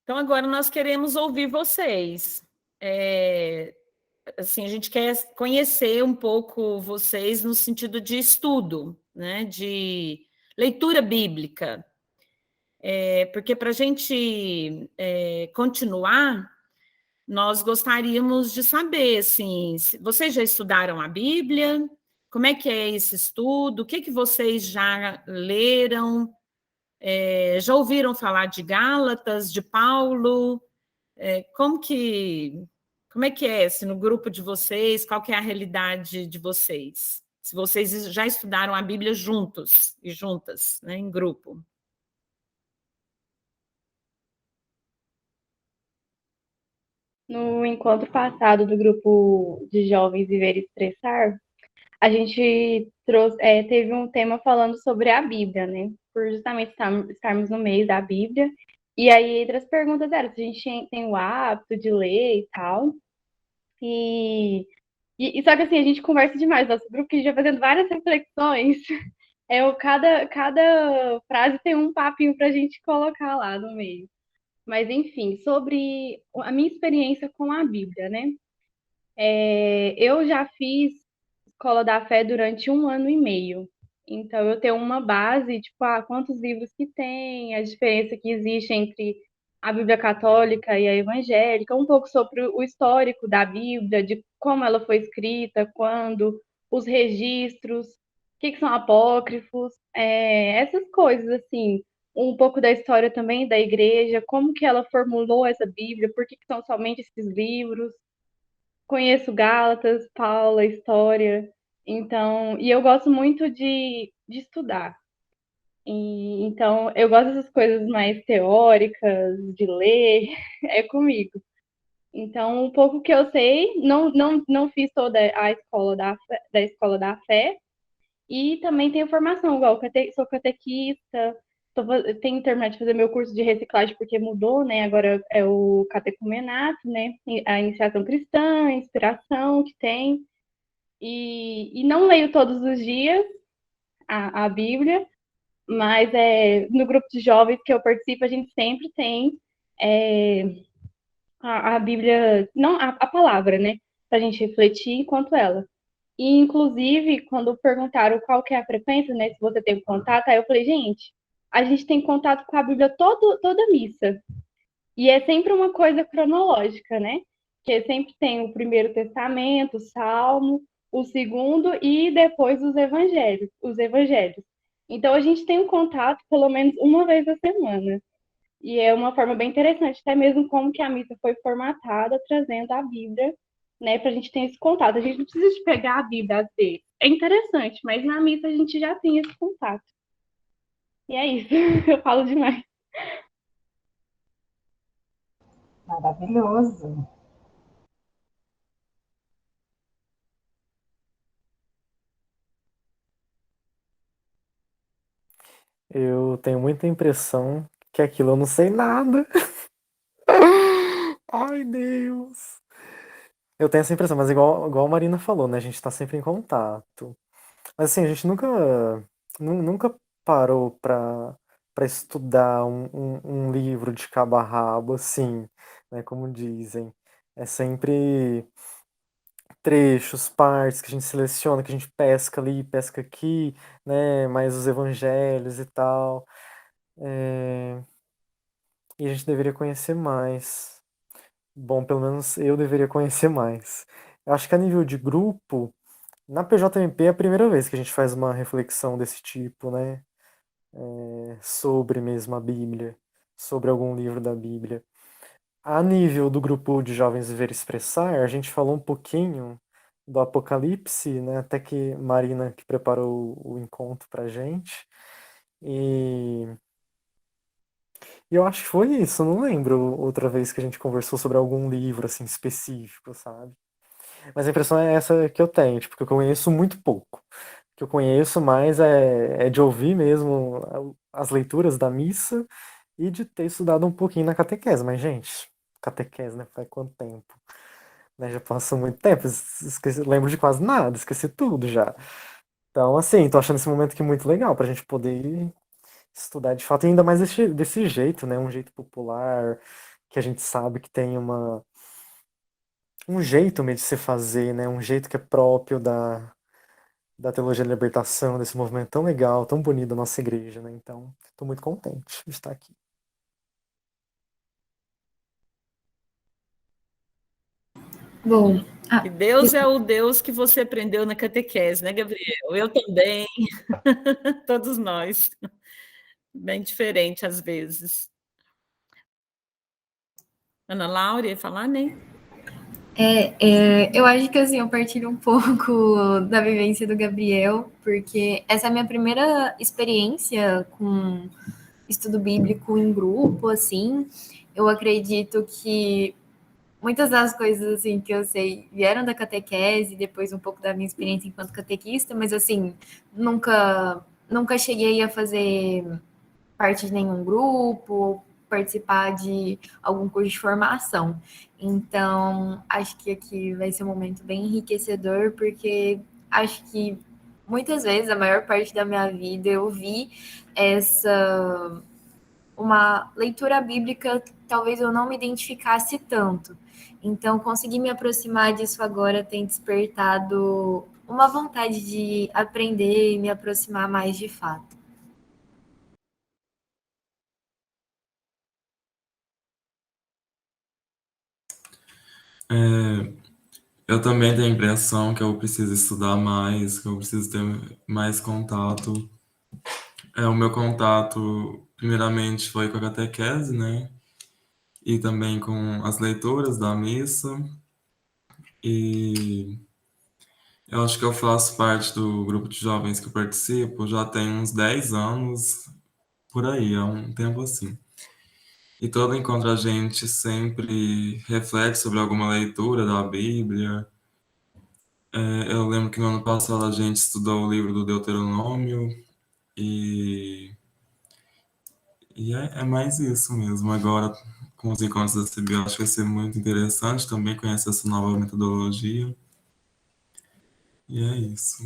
Então, agora nós queremos ouvir vocês. Assim, a gente quer conhecer um pouco vocês no sentido de estudo, né? De leitura bíblica. Porque para a gente continuar, nós gostaríamos de saber, assim, se vocês já estudaram a Bíblia? Como é que é esse estudo? O que que vocês já leram? Já ouviram falar de Gálatas, de Paulo? Como como é que é assim, no grupo de vocês? Qual que é a realidade de vocês? Se vocês já estudaram a Bíblia juntos e juntas, né, em grupo. No encontro passado do grupo de jovens Viver e Expressar, a gente teve um tema falando sobre a Bíblia, né? Por justamente estarmos no mês da Bíblia. E aí, entre as perguntas era se a gente tem o hábito de ler e tal. E só que assim, a gente conversa demais, nosso grupo que já fazendo várias reflexões. Cada frase tem um papinho pra gente colocar lá no meio. Mas enfim, sobre a minha experiência com a Bíblia, né? Eu já fiz Escola da Fé durante 1 ano e meio. Então, eu tenho uma base, tipo, quantos livros que tem, a diferença que existe entre a Bíblia católica e a evangélica, um pouco sobre o histórico da Bíblia, de como ela foi escrita, quando, os registros, o que são apócrifos, essas coisas, assim. Um pouco da história também da igreja, como que ela formulou essa Bíblia, por que são somente esses livros. Conheço Gálatas, Paula, História, então, e eu gosto muito de estudar. Então, eu gosto dessas coisas mais teóricas, de ler, é comigo. Então, um pouco que eu sei, não fiz toda a escola da Escola da Fé, e também tenho formação, igual sou catequista, tenho terminado de fazer meu curso de reciclagem porque mudou, né? Agora é o catecumenato, né? A iniciação cristã, a inspiração que tem. E não leio todos os dias a Bíblia, mas no grupo de jovens que eu participo, a gente sempre tem é, a Bíblia, não a palavra, né? Para a gente refletir enquanto ela. E, inclusive, quando perguntaram qual que é a frequência, né, se você tem contato, aí eu falei, gente, a gente tem contato com a Bíblia toda missa. E é sempre uma coisa cronológica, né? Que sempre tem o Primeiro Testamento, o Salmo, o segundo e depois os evangelhos. Então a gente tem um contato pelo menos uma vez a semana. E é uma forma bem interessante, até mesmo como que a missa foi formatada, trazendo a Bíblia, né, para a gente ter esse contato. A gente não precisa de pegar a Bíblia às vezes. É interessante, mas na missa a gente já tem esse contato. E é isso, eu falo demais. Maravilhoso. Eu tenho muita impressão que aquilo eu não sei nada. Ai, Deus. Eu tenho essa impressão, mas igual a Marina falou, né? A gente tá sempre em contato. Mas assim, a gente nunca parou pra estudar um livro de cabo a rabo, assim, né? Como dizem. É sempre trechos, partes que a gente seleciona, que a gente pesca ali, pesca aqui, né? Mais os evangelhos e tal. E a gente deveria conhecer mais. Bom, pelo menos eu deveria conhecer mais. Eu acho que a nível de grupo, na PJMP é a primeira vez que a gente faz uma reflexão desse tipo, né? Sobre mesmo a Bíblia, sobre algum livro da Bíblia. A nível do grupo de Jovens Viver e Expressar, a gente falou um pouquinho do Apocalipse, né? Até que Marina que preparou o encontro pra gente. E E eu acho que foi isso, eu não lembro outra vez que a gente conversou sobre algum livro assim específico, sabe? Mas a impressão é essa que eu tenho, tipo, que eu conheço muito pouco. O que eu conheço mais é de ouvir mesmo as leituras da missa e de ter estudado um pouquinho na catequese. Mas, gente, catequese, né? Faz quanto tempo? Né? Já passou muito tempo, esqueci, lembro de quase nada, esqueci tudo já. Então, assim, tô achando esse momento aqui muito legal pra gente poder estudar de fato, e ainda mais desse jeito, né? Um jeito popular, que a gente sabe que tem um jeito meio de se fazer, né? Um jeito que é próprio da teologia da libertação, desse movimento tão legal, tão bonito da nossa igreja, né? Então, estou muito contente de estar aqui. Bom, E Deus é o Deus que você aprendeu na catequese, né, Gabriel? Eu também, todos nós. Bem diferente às vezes. Ana Laura ia falar, né? eu acho que assim, eu partilho um pouco da vivência do Gabriel, porque essa é a minha primeira experiência com estudo bíblico em grupo, assim. Eu acredito que muitas das coisas assim que eu sei vieram da catequese, depois um pouco da minha experiência enquanto catequista, mas assim, nunca cheguei a fazer parte de nenhum grupo, participar de algum curso de formação. Então, acho que aqui vai ser um momento bem enriquecedor, porque acho que muitas vezes, a maior parte da minha vida, eu vi uma leitura bíblica, talvez eu não me identificasse tanto. Então, conseguir me aproximar disso agora tem despertado uma vontade de aprender e me aproximar mais de fato. Eu também tenho a impressão que eu preciso estudar mais, que eu preciso ter mais contato. O meu contato, primeiramente, foi com a catequese, né? E também com as leituras da missa. E eu acho que eu faço parte do grupo de jovens que eu participo já tem uns 10 anos, por aí, há um tempo assim. E todo encontro a gente sempre reflete sobre alguma leitura da Bíblia. Eu lembro que no ano passado a gente estudou o livro do Deuteronômio e, e é mais isso mesmo. Agora, com os encontros da CB, eu acho que vai ser muito interessante também conhecer essa nova metodologia. E é isso.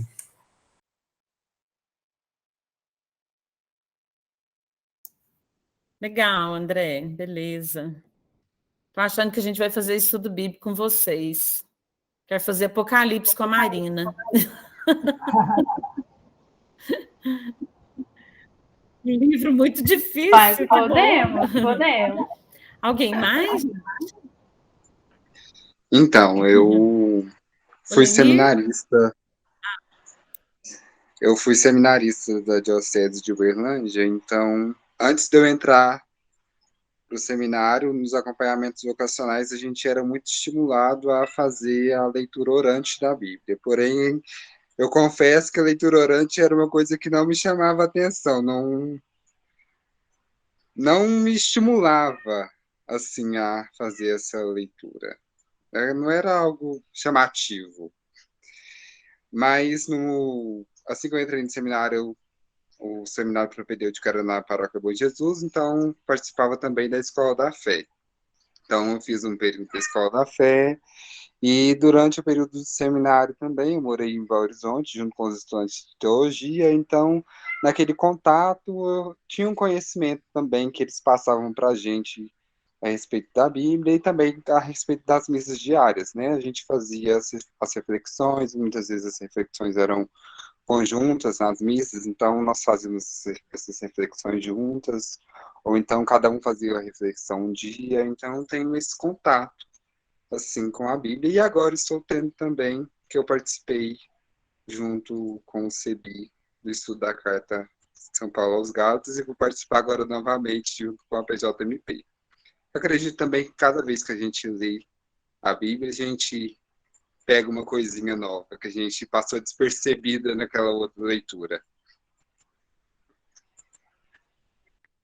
Legal, André, beleza. Tô achando que a gente vai fazer estudo bíblico com vocês. Quero fazer Apocalipse com a Marina. Um livro muito Mas difícil, que bom. podemos. Alguém mais? Então, eu fui Olenir? seminarista. Eu fui seminarista da Diocese de Uberlândia, então, antes de eu entrar para o seminário, nos acompanhamentos vocacionais, a gente era muito estimulado a fazer a leitura orante da Bíblia. Porém, eu confesso que a leitura orante era uma coisa que não me chamava atenção, não me estimulava assim a fazer essa leitura. Não era algo chamativo. Mas assim que eu entrei no seminário, o seminário propedêutico era na Paróquia Bom Jesus, então participava também da Escola da Fé. Então eu fiz um período da Escola da Fé, e durante o período do seminário também, eu morei em Belo Horizonte, junto com os estudantes de teologia, então naquele contato eu tinha um conhecimento também que eles passavam para a gente a respeito da Bíblia e também a respeito das missas diárias, né? A gente fazia as reflexões, muitas vezes as reflexões eram conjuntas nas missas, então nós fazíamos essas reflexões juntas, ou então cada um fazia a reflexão um dia, então tenho esse contato, assim, com a Bíblia, e agora estou tendo também, que eu participei junto com o CEBI, do estudo da Carta de São Paulo aos Gálatas, e vou participar agora novamente junto com a PJMP. Acredito também que cada vez que a gente lê a Bíblia, a gente pega uma coisinha nova, que a gente passou despercebida naquela outra leitura.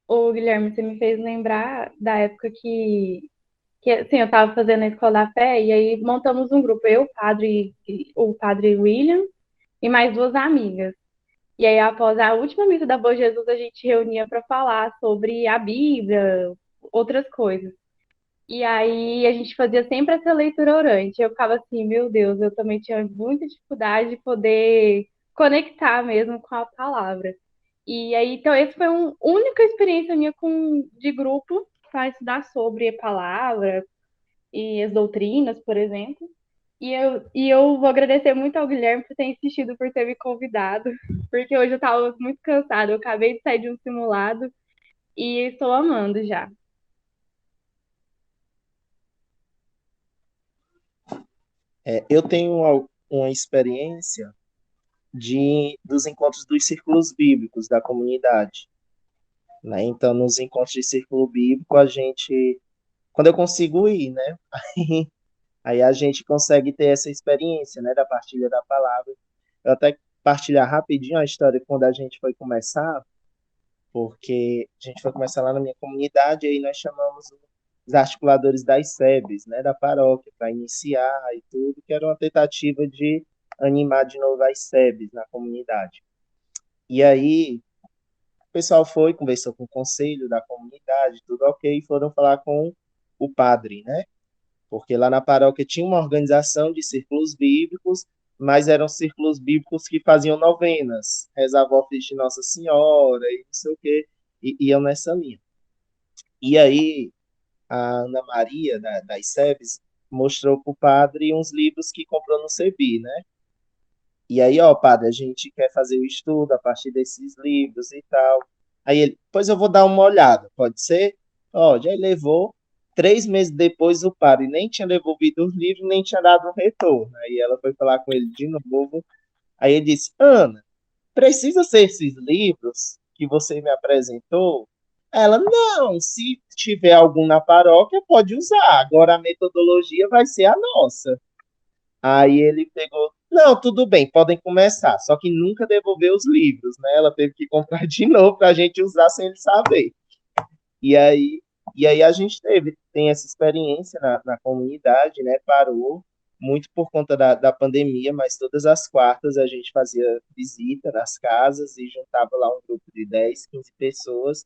Ô, Guilherme, você me fez lembrar da época que assim, eu estava fazendo a Escola da Fé, e aí montamos um grupo, eu, o padre William, e mais duas amigas. E aí, após a última missa da Bom Jesus, a gente reunia para falar sobre a Bíblia, outras coisas. E aí a gente fazia sempre essa leitura orante. Eu ficava assim, meu Deus, eu também tinha muita dificuldade de poder conectar mesmo com a palavra. E aí, então, esse foi uma única experiência minha de grupo para estudar sobre a palavra e as doutrinas, por exemplo. E eu vou agradecer muito ao Guilherme por ter insistido, por ter me convidado, porque hoje eu estava muito cansada. Eu acabei de sair de um simulado e estou amando já. Eu tenho uma experiência dos encontros dos círculos bíblicos da comunidade, né? Então, nos encontros de círculo bíblico, quando eu consigo ir, né? Aí a gente consegue ter essa experiência, né, da partilha da palavra. Eu até partilhar rapidinho a história quando a gente foi começar, porque a gente foi começar lá na minha comunidade, e aí nós chamamos os articuladores das SEBs, né, da paróquia, para iniciar e tudo, que era uma tentativa de animar de novo as SEBs na comunidade. E aí o pessoal foi, conversou com o conselho da comunidade, tudo ok, e foram falar com o padre, né? Porque lá na paróquia tinha uma organização de círculos bíblicos, mas eram círculos bíblicos que faziam novenas, rezavam ofício de Nossa Senhora e não sei o quê, e iam nessa linha. E aí a Ana Maria, das SEBs, mostrou para o padre uns livros que comprou no CEBI, né? E aí, ó, padre, a gente quer fazer o estudo a partir desses livros e tal. Aí ele, pois eu vou dar uma olhada, pode ser? Ó, já levou. 3 meses depois, o padre nem tinha devolvido os livros, nem tinha dado um retorno. Aí ela foi falar com ele de novo. Aí ele disse, Ana, precisa ser esses livros que você me apresentou? Ela, não, se tiver algum na paróquia, pode usar. Agora a metodologia vai ser a nossa. Aí ele pegou, não, tudo bem, podem começar, só que nunca devolveu os livros, né? Ela teve que comprar de novo para a gente usar sem ele saber. E aí, e aí a gente tem essa experiência na comunidade, né? Parou muito por conta da pandemia, mas todas as quartas a gente fazia visita nas casas e juntava lá um grupo de 10, 15 pessoas.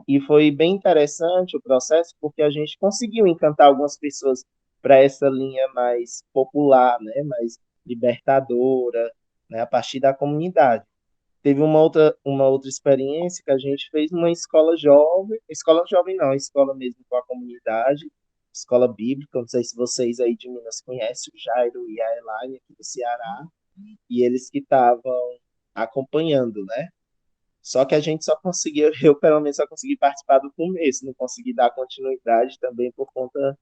E foi bem interessante o processo, porque a gente conseguiu encantar algumas pessoas para essa linha mais popular, né, mais libertadora, né, a partir da comunidade. Teve uma outra experiência que a gente fez numa escola jovem não, escola mesmo com a comunidade, escola bíblica, não sei se vocês aí de Minas conhecem o Jairo e a Elaine aqui do Ceará, e eles que estavam acompanhando, né? Só que a gente só conseguia, eu pelo menos só consegui participar do começo, não consegui dar continuidade também por conta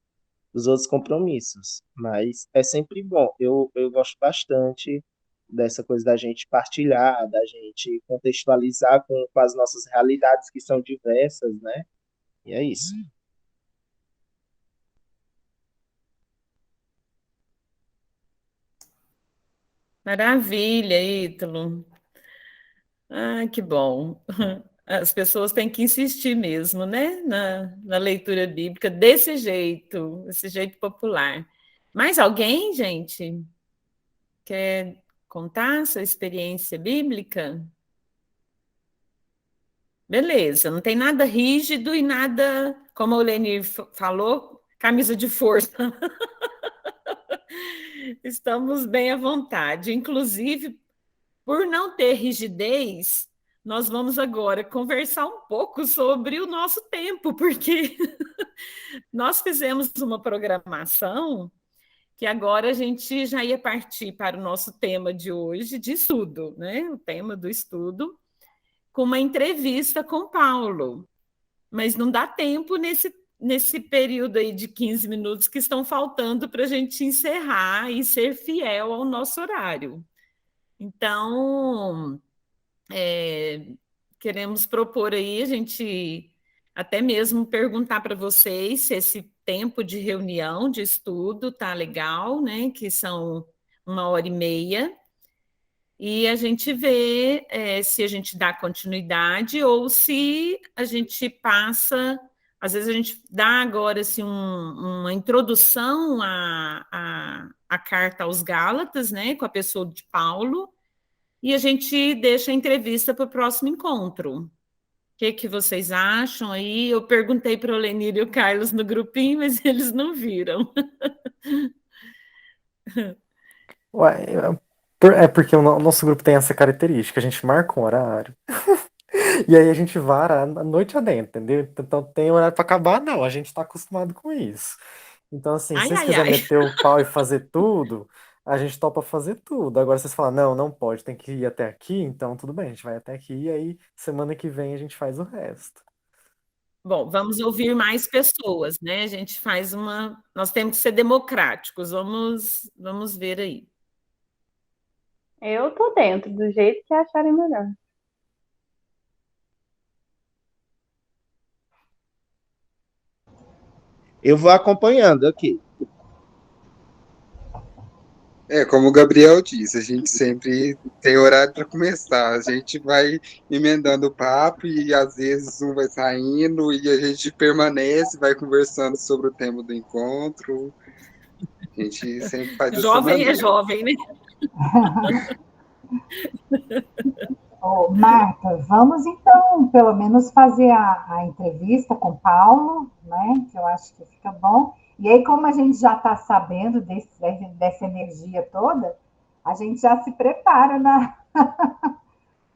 dos outros compromissos. Mas é sempre bom, eu gosto bastante dessa coisa da gente partilhar, da gente contextualizar com as nossas realidades que são diversas, né? E é isso. Maravilha, Ítalo. Ah, que bom. As pessoas têm que insistir mesmo, né? Na leitura bíblica desse jeito popular. Mais alguém, gente, quer contar sua experiência bíblica? Beleza, não tem nada rígido e nada, como o Lenir falou, camisa de força. Estamos bem à vontade. Inclusive, por não ter rigidez, nós vamos agora conversar um pouco sobre o nosso tempo, porque nós fizemos uma programação que agora a gente já ia partir para o nosso tema de hoje, de estudo, né? O tema do estudo, com uma entrevista com o Paulo. Mas não dá tempo nesse período aí de 15 minutos que estão faltando para a gente encerrar e ser fiel ao nosso horário. Então, queremos propor aí, a gente até mesmo perguntar para vocês se esse tempo de reunião, de estudo, tá legal, né? Que são 1h30, e a gente vê se a gente dá continuidade ou se a gente passa. Às vezes a gente dá agora assim, uma introdução à carta aos Gálatas, né? Com a pessoa de Paulo. E a gente deixa a entrevista para o próximo encontro. O que vocês acham aí? Eu perguntei para o Lenir e o Carlos no grupinho, mas eles não viram. Ué, é porque o nosso grupo tem essa característica, a gente marca um horário. E aí a gente vara a noite adentro, entendeu? Então tem horário para acabar? Não, a gente tá acostumado com isso. Então, assim, se Ai, vocês ai, quiserem ai. meter o pau e fazer tudo, a gente topa fazer tudo. Agora vocês falam, não, não pode, tem que ir até aqui, então tudo bem, a gente vai até aqui e aí semana que vem a gente faz o resto. Bom, vamos ouvir mais pessoas, né? A gente faz uma. Nós temos que ser democráticos. Vamos ver aí. Eu tô dentro, do jeito que acharem melhor. Eu vou acompanhando aqui. Como o Gabriel disse, a gente sempre tem horário para começar. A gente vai emendando o papo e às vezes um vai saindo e a gente permanece, vai conversando sobre o tema do encontro. A gente sempre faz dessa Jovem é maneira. jovem, né? Ô, Marta, vamos então, pelo menos, fazer a entrevista com o Paulo, né? Que eu acho que fica bom. E aí, como a gente já está sabendo dessa energia toda, a gente já se prepara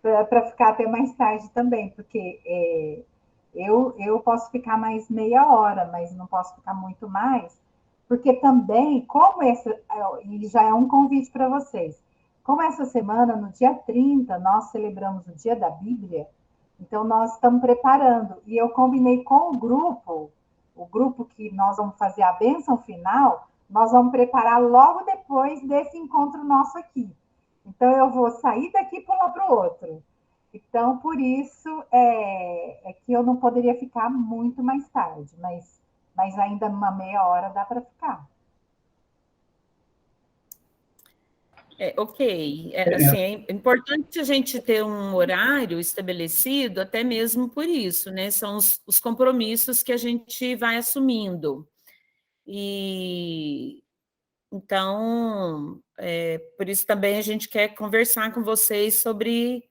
para ficar até mais tarde também, porque eu posso ficar mais meia hora, mas não posso ficar muito mais, porque também, e já é um convite para vocês, como essa semana, no dia 30, nós celebramos o Dia da Bíblia, então nós estamos preparando, e eu combinei com o grupo que nós vamos fazer a bênção final, nós vamos preparar logo depois desse encontro nosso aqui. Então eu vou sair daqui e pular para o outro. Então, por isso que eu não poderia ficar muito mais tarde, mas ainda uma meia hora dá para ficar. Ok. Assim, é importante a gente ter um horário estabelecido, até mesmo por isso, né? São os compromissos que a gente vai assumindo. E então, por isso também a gente quer conversar com vocês sobre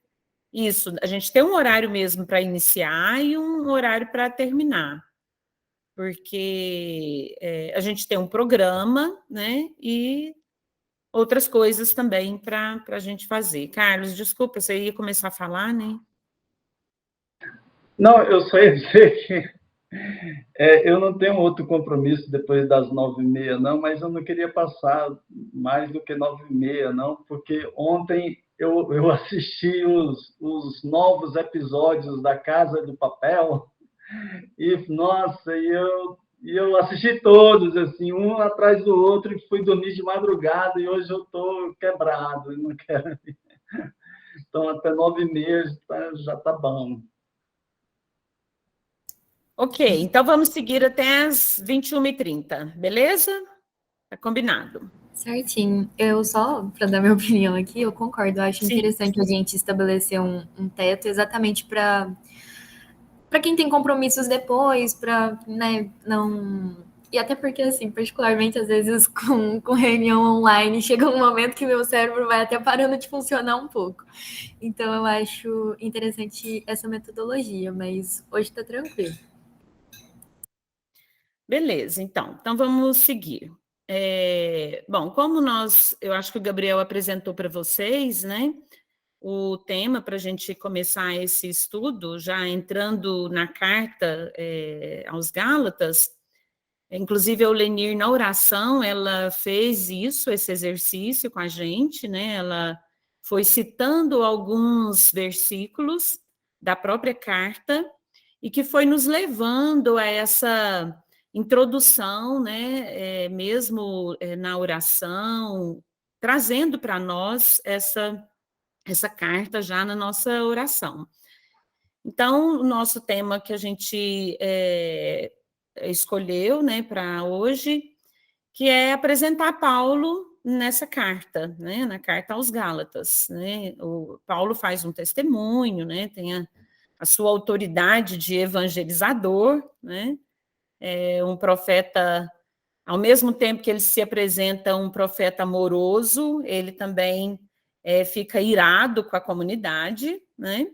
isso. A gente tem um horário mesmo para iniciar e um horário para terminar, porque a gente tem um programa, né? E outras coisas também para a gente fazer. Carlos, desculpa, você ia começar a falar, né? Não, eu só ia dizer que eu não tenho outro compromisso depois das 9h30, não, mas eu não queria passar mais do que 9h30, não, porque ontem eu assisti os novos episódios da Casa do Papel e, nossa, eu assisti todos, assim, um atrás do outro, e fui dormir de madrugada, e hoje eu estou quebrado, não quero. Então, até 9h30 já está bom. Ok, então vamos seguir até as 21h30, beleza? Tá combinado. Certinho. Eu só, para dar minha opinião aqui, eu concordo. Eu acho Sim. interessante a gente estabelecer um teto exatamente para quem tem compromissos depois, para, né, não... E até porque, assim, particularmente, às vezes, com reunião online, chega um momento que meu cérebro vai até parando de funcionar um pouco. Então, eu acho interessante essa metodologia, mas hoje está tranquilo. Beleza, então vamos seguir. Bom, como eu acho que o Gabriel apresentou para vocês, né, o tema para a gente começar esse estudo, já entrando na carta aos Gálatas, inclusive a Lenir, na oração, ela fez esse exercício com a gente, né, ela foi citando alguns versículos da própria carta e que foi nos levando a essa introdução, né, mesmo na oração, trazendo para nós essa carta já na nossa oração. Então, o nosso tema que a gente escolheu, né, para hoje, que é apresentar Paulo nessa carta, né, na carta aos Gálatas, né? O Paulo faz um testemunho, né, tem a sua autoridade de evangelizador, né? Um profeta, ao mesmo tempo que ele se apresenta um profeta amoroso, ele também fica irado com a comunidade, né?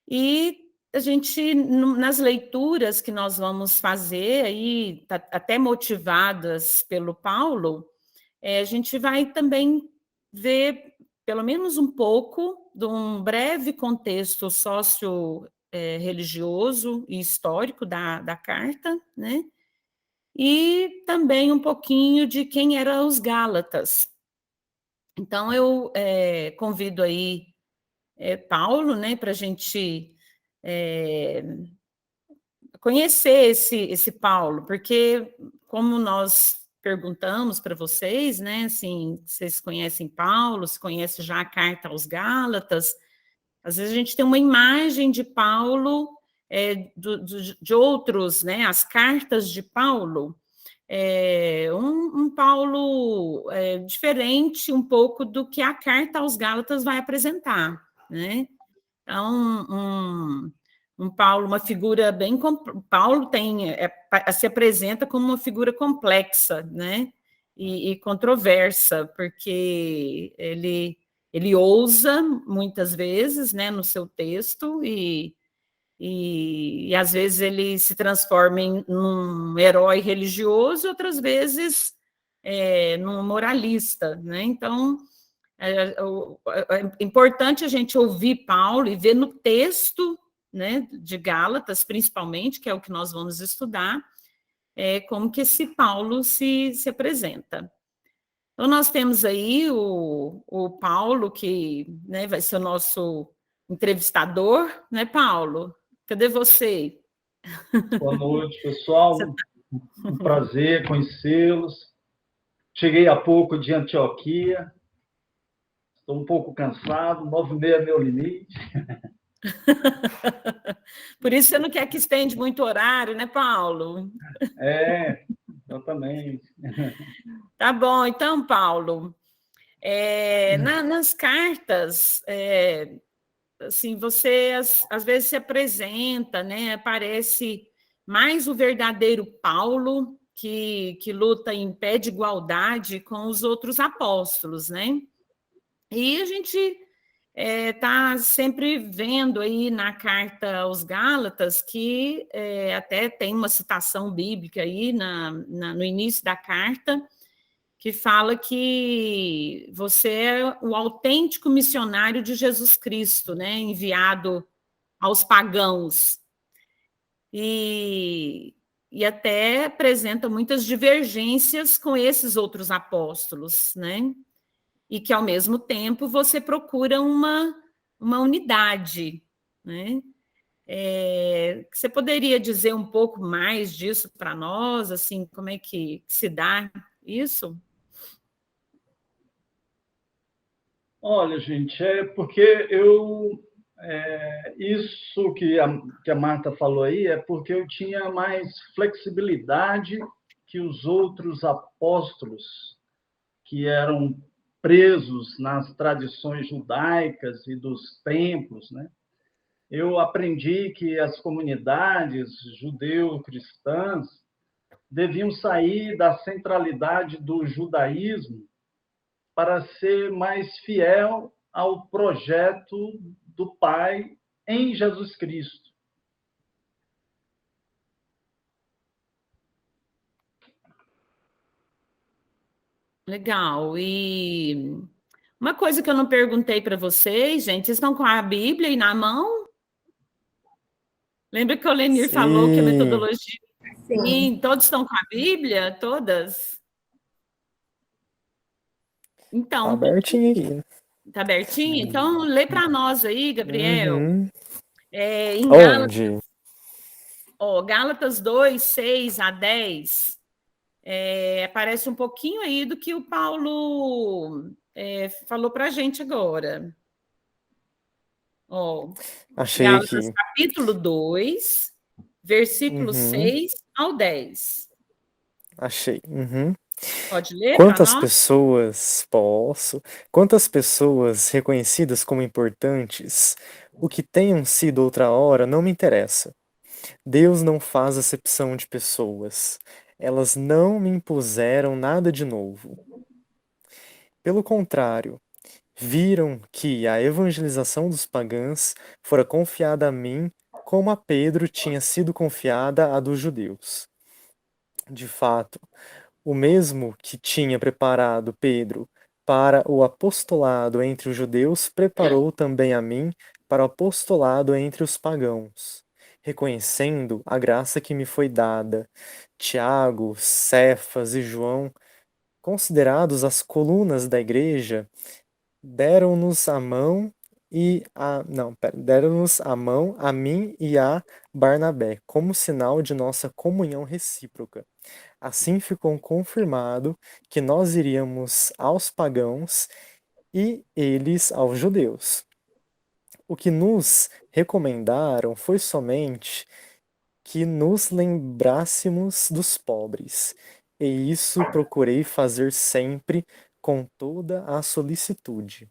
E a gente, nas leituras que nós vamos fazer, aí, até motivadas pelo Paulo, a gente vai também ver, pelo menos um pouco, de um breve contexto religioso e histórico da carta, né? E também um pouquinho de quem eram os Gálatas. Então, eu convido aí Paulo, né, para a gente conhecer esse Paulo, porque como nós perguntamos para vocês, né, assim, vocês conhecem Paulo, se conhecem já a carta aos Gálatas, às vezes a gente tem uma imagem de Paulo, de outros, né, as cartas de Paulo, um Paulo diferente um pouco do que a carta aos Gálatas vai apresentar, né? Então, um Paulo, uma figura bem... Paulo se apresenta como uma figura complexa, né? E controversa, porque ele ousa, muitas vezes, né, no seu texto, e às vezes ele se transforma em um herói religioso, outras vezes num moralista, né? Então, é importante a gente ouvir Paulo e ver no texto, né, de Gálatas, principalmente, que é o que nós vamos estudar, como que esse Paulo se apresenta. Então, nós temos aí o Paulo, que, né, vai ser o nosso entrevistador, né, Paulo? Cadê você? Boa noite, pessoal. Um prazer conhecê-los. Cheguei há pouco de Antioquia. Estou um pouco cansado, 9h30 é meu limite. Por isso você não quer que estende muito horário, né, Paulo? Exatamente. Tá bom, então, Paulo, nas cartas, assim, você às vezes se apresenta, né? Parece mais o verdadeiro Paulo que luta em pé de igualdade com os outros apóstolos, né? E a gente está sempre vendo aí na carta aos Gálatas que até tem uma citação bíblica aí no início da carta, que fala que você é o autêntico missionário de Jesus Cristo, né, enviado aos pagãos. E até apresenta muitas divergências com esses outros apóstolos, né? E que, ao mesmo tempo, você procura uma unidade, né? Você poderia dizer um pouco mais disso para nós, assim, como é que se dá isso? Olha, gente, porque isso que a Marta falou aí é porque eu tinha mais flexibilidade que os outros apóstolos que eram presos nas tradições judaicas e dos templos, né? Eu aprendi que as comunidades judeu-cristãs deviam sair da centralidade do judaísmo para ser mais fiel ao projeto do Pai em Jesus Cristo. Legal. E uma coisa que eu não perguntei para vocês, gente, vocês estão com a Bíblia aí na mão? Lembra que o Lenir falou que a metodologia... Sim, todos estão com a Bíblia? Todas? Então, Tá abertinho aqui. Tá abertinho? Então, lê para nós aí, Gabriel. Uhum. Em Onde? Gálatas 2, 6 a 10, aparece um pouquinho aí do que o Paulo falou para a gente agora. Achei Gálatas, aqui. capítulo 2, versículo 6 ao 10. Achei. Uhum. Pode ler para Quantas nós? pessoas, posso, quantas pessoas reconhecidas como importantes, o que tenham sido outra hora, não me interessa. Deus não faz acepção de pessoas. Elas não me impuseram nada de novo. Pelo contrário, viram que a evangelização dos pagãos fora confiada a mim, como a Pedro tinha sido confiada a dos judeus. De fato, o mesmo que tinha preparado Pedro para o apostolado entre os judeus, preparou também a mim para o apostolado entre os pagãos, reconhecendo a graça que me foi dada. Tiago, Cefas e João, considerados as colunas da igreja, deram-nos a mão deram-nos a mão a mim e a Barnabé, como sinal de nossa comunhão recíproca. Assim ficou confirmado que nós iríamos aos pagãos e eles aos judeus. O que nos recomendaram foi somente que nos lembrássemos dos pobres, e isso procurei fazer sempre com toda a solicitude.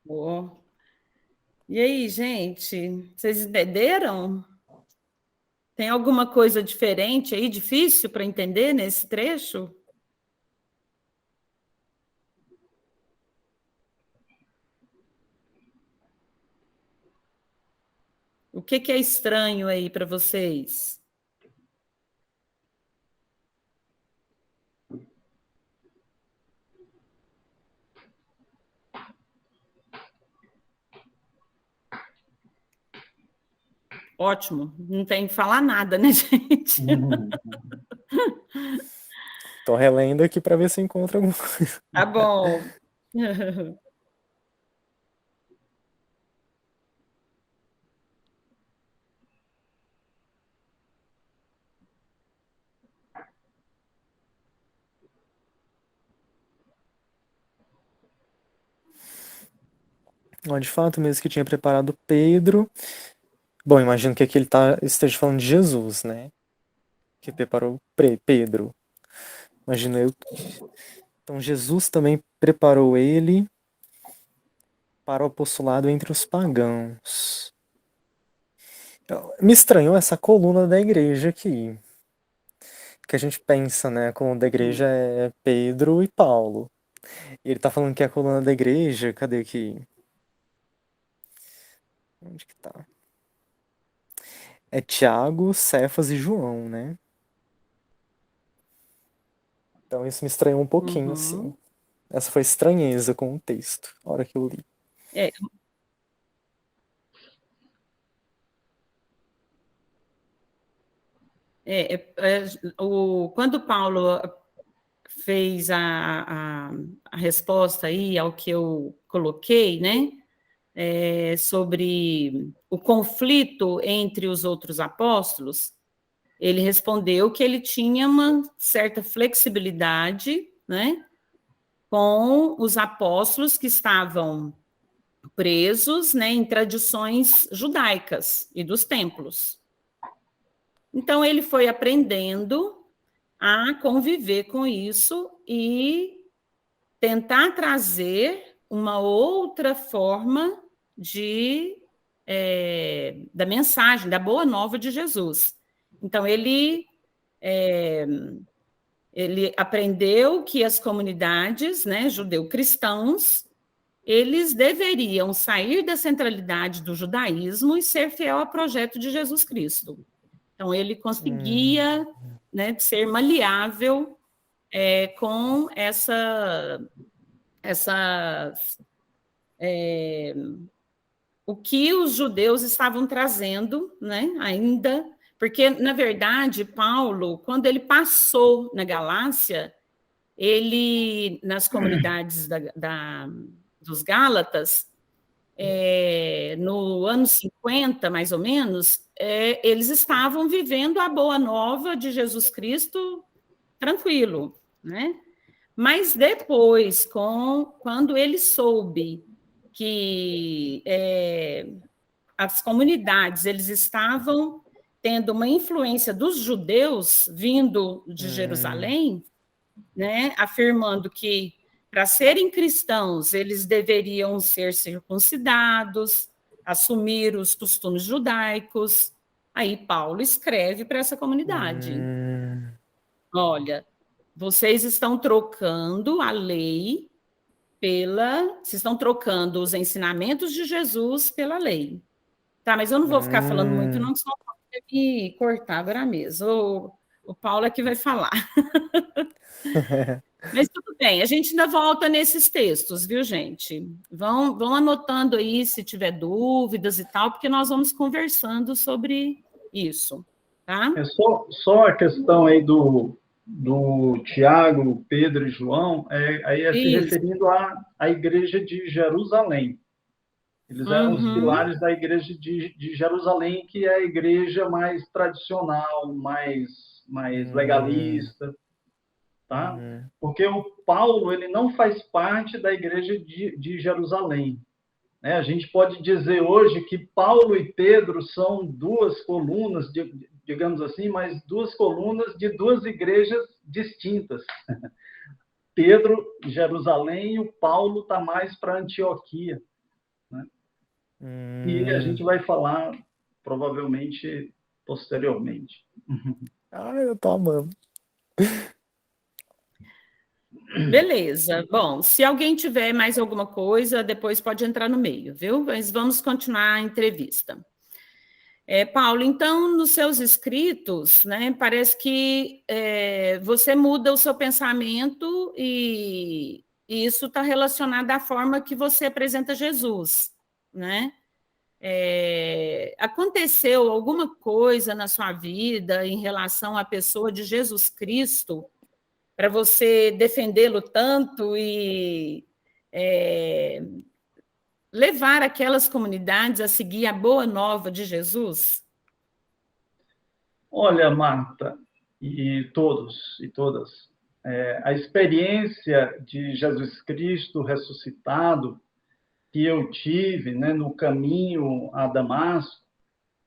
Boa. E aí, gente, vocês entenderam? Tem alguma coisa diferente aí, difícil para entender nesse trecho? O que é estranho aí para vocês? Ótimo, não tem que falar nada, né, gente? Tô relendo aqui para ver se encontra alguma coisa. Tá bom. De fato, mesmo que tinha preparado Pedro. Bom, imagino que aqui ele esteja falando de Jesus, né? Que preparou Pedro. Imagino eu. Então, Jesus também preparou ele para o apostolado entre os pagãos. Me estranhou essa coluna da igreja aqui. Que a gente pensa, né? A coluna da igreja é Pedro e Paulo. E ele tá falando que a coluna da igreja. Cadê aqui? Onde que tá? É Tiago, Cefas e João, né? Então isso me estranhou um pouquinho, assim. Essa foi estranheza com o texto, na hora que eu li. Quando Paulo fez a resposta aí ao que eu coloquei, né? Sobre o conflito entre os outros apóstolos, ele respondeu que ele tinha uma certa flexibilidade, né, com os apóstolos que estavam presos, né, em tradições judaicas e dos templos. Então, ele foi aprendendo a conviver com isso e tentar trazer uma outra forma da mensagem, da boa nova de Jesus. Então, ele aprendeu que as comunidades, né, judeu-cristãos, eles deveriam sair da centralidade do judaísmo e ser fiel ao projeto de Jesus Cristo. Então, ele conseguia, né, ser maleável com o que os judeus estavam trazendo, né, ainda, porque, na verdade, Paulo, quando ele passou na Galácia, ele, nas comunidades dos Gálatas, no ano 50, mais ou menos, eles estavam vivendo a boa nova de Jesus Cristo tranquilo, né? Mas depois, quando ele soube que as comunidades eles estavam tendo uma influência dos judeus vindo de Jerusalém, né, afirmando que para serem cristãos eles deveriam ser circuncidados, assumir os costumes judaicos. Aí Paulo escreve para essa comunidade: olha, vocês estão trocando a lei vocês estão trocando os ensinamentos de Jesus pela lei. Tá, mas eu não vou ficar falando muito, não, senão eu vou ter que cortar agora mesmo. O Paulo é que vai falar. Mas tudo bem, a gente ainda volta nesses textos, viu, gente? Vão anotando aí se tiver dúvidas e tal, porque nós vamos conversando sobre isso, tá? É só a questão aí do Tiago, Pedro e João, aí é se Isso. referindo à igreja de Jerusalém. Eles eram os pilares da igreja de Jerusalém, que é a igreja mais tradicional, mais legalista, tá? Porque o Paulo, ele não faz parte da igreja de Jerusalém, né? A gente pode dizer hoje que Paulo e Pedro são duas colunas, digamos assim, mas duas colunas de duas igrejas distintas. Pedro, Jerusalém, e o Paulo está mais para Antioquia, né? E a gente vai falar, provavelmente, posteriormente. Eu tô amando. Beleza. Bom, se alguém tiver mais alguma coisa, depois pode entrar no meio, viu? Mas vamos continuar a entrevista. Paulo, então, nos seus escritos, né, parece que você muda o seu pensamento e isso está relacionado à forma que você apresenta Jesus, né? Aconteceu alguma coisa na sua vida em relação à pessoa de Jesus Cristo para você defendê-lo tanto e levar aquelas comunidades a seguir a boa nova de Jesus? Olha, Marta, e todos e todas, a experiência de Jesus Cristo ressuscitado que eu tive, né, no caminho a Damasco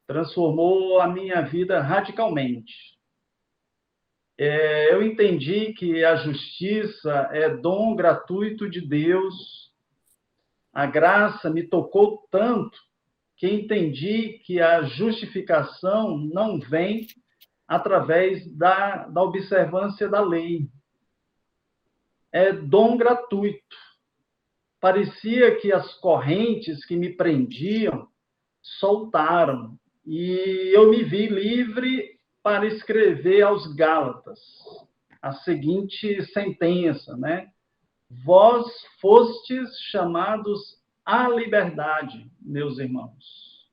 transformou a minha vida radicalmente. Eu entendi que a justiça é dom gratuito de Deus. A graça me tocou tanto que entendi que a justificação não vem através da observância da lei. É dom gratuito. Parecia que as correntes que me prendiam soltaram e eu me vi livre para escrever aos Gálatas a seguinte sentença, né? Vós fostes chamados à liberdade, meus irmãos.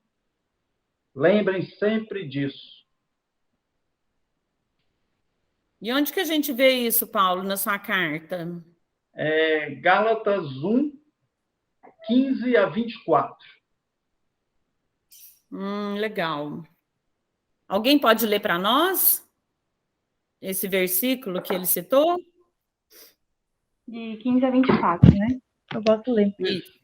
Lembrem sempre disso. E onde que a gente vê isso, Paulo, na sua carta? Gálatas 1, 15 a 24. Legal. Alguém pode ler para nós esse versículo que ele citou? De 15 a 24, né? Eu posso ler. Isso.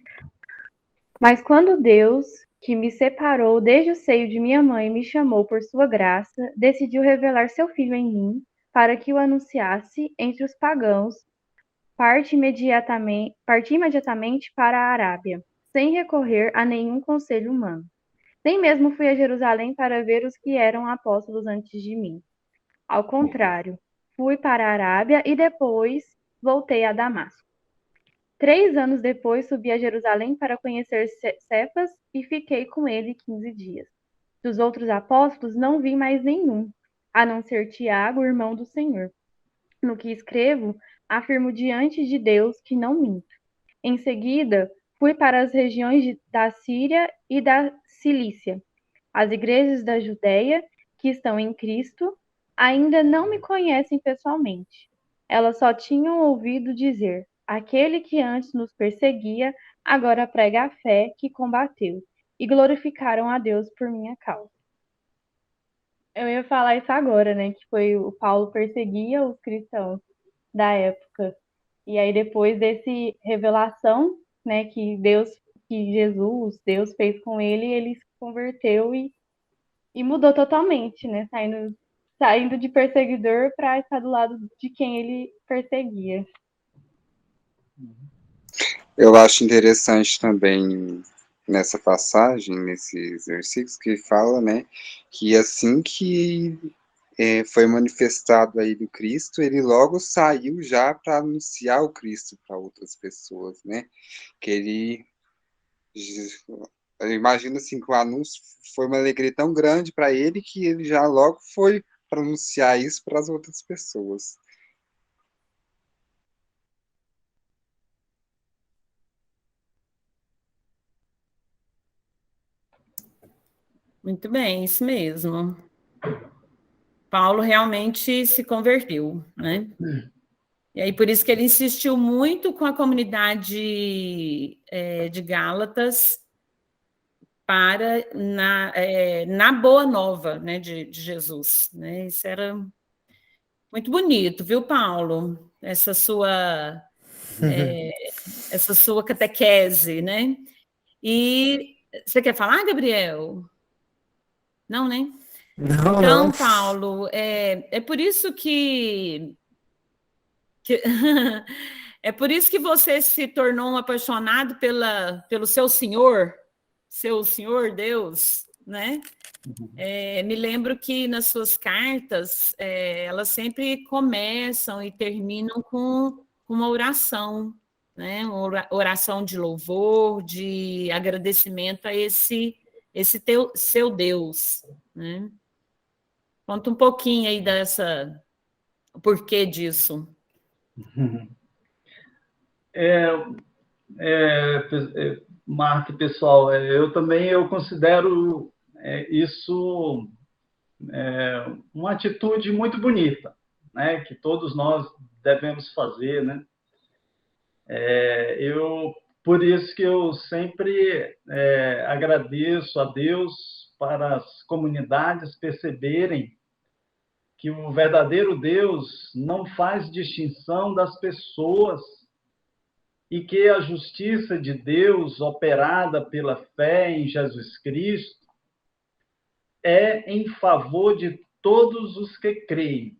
Mas quando Deus, que me separou desde o seio de minha mãe, me chamou por sua graça, decidiu revelar seu filho em mim, para que o anunciasse entre os pagãos, parti imediatamente para a Arábia, sem recorrer a nenhum conselho humano. Nem mesmo fui a Jerusalém para ver os que eram apóstolos antes de mim. Ao contrário, fui para a Arábia e depois voltei a Damasco. 3 anos depois, subi a Jerusalém para conhecer Cefas e fiquei com ele 15 dias. Dos outros apóstolos não vi mais nenhum, a não ser Tiago, irmão do Senhor. No que escrevo, afirmo diante de Deus que não minto. Em seguida, fui para as regiões da Síria e da Cilícia. As igrejas da Judéia, que estão em Cristo, ainda não me conhecem pessoalmente. Elas só tinham ouvido dizer: aquele que antes nos perseguia, agora prega a fé que combateu, e glorificaram a Deus por minha causa. Eu ia falar isso agora, né? Que foi o Paulo perseguia os cristãos da época. E aí, depois desse revelação, né, que Jesus, Deus fez com ele, ele se converteu e mudou totalmente, né? Saindo de perseguidor para estar do lado de quem ele perseguia. Eu acho interessante também nessa passagem, nesses versículos, que fala, né, que assim que foi manifestado aí do Cristo, ele logo saiu já para anunciar o Cristo para outras pessoas, né? Que ele, eu imagino assim que o anúncio foi uma alegria tão grande para ele que ele já logo foi pronunciar isso para as outras pessoas. Muito bem, isso mesmo. Paulo realmente se converteu, né? E aí, por isso que ele insistiu muito com a comunidade de Gálatas para na boa nova, né, de Jesus, né? Isso era muito bonito, viu, Paulo? Essa sua catequese, né? E você quer falar, Gabriel? Não, né? Não, Então, não. Paulo, é por isso que é por isso que você se tornou um apaixonado pelo seu Senhor Deus, né? Me lembro que nas suas cartas, elas sempre começam e terminam com uma oração, né? Uma oração de louvor, de agradecimento a esse seu Deus, né? Conta um pouquinho aí o porquê disso. Marta, pessoal, eu considero isso uma atitude muito bonita, né, que todos nós devemos fazer, né? Por isso que eu sempre agradeço a Deus para as comunidades perceberem que o verdadeiro Deus não faz distinção das pessoas e que a justiça de Deus, operada pela fé em Jesus Cristo, é em favor de todos os que creem.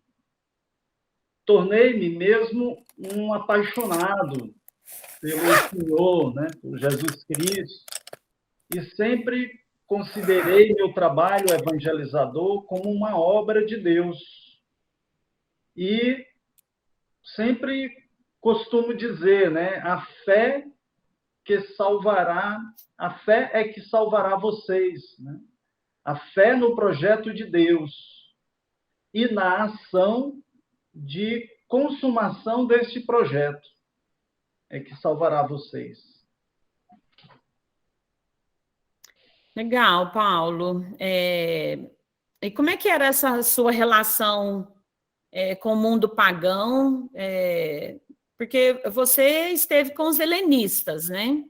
Tornei-me mesmo um apaixonado pelo Senhor, né, por Jesus Cristo, e sempre considerei meu trabalho evangelizador como uma obra de Deus. E sempre costumo dizer, né, a fé é que salvará vocês, né? A fé no projeto de Deus e na ação de consumação deste projeto é que salvará vocês. Legal, Paulo. E como é que era essa sua relação com o mundo pagão? Porque você esteve com os helenistas, né?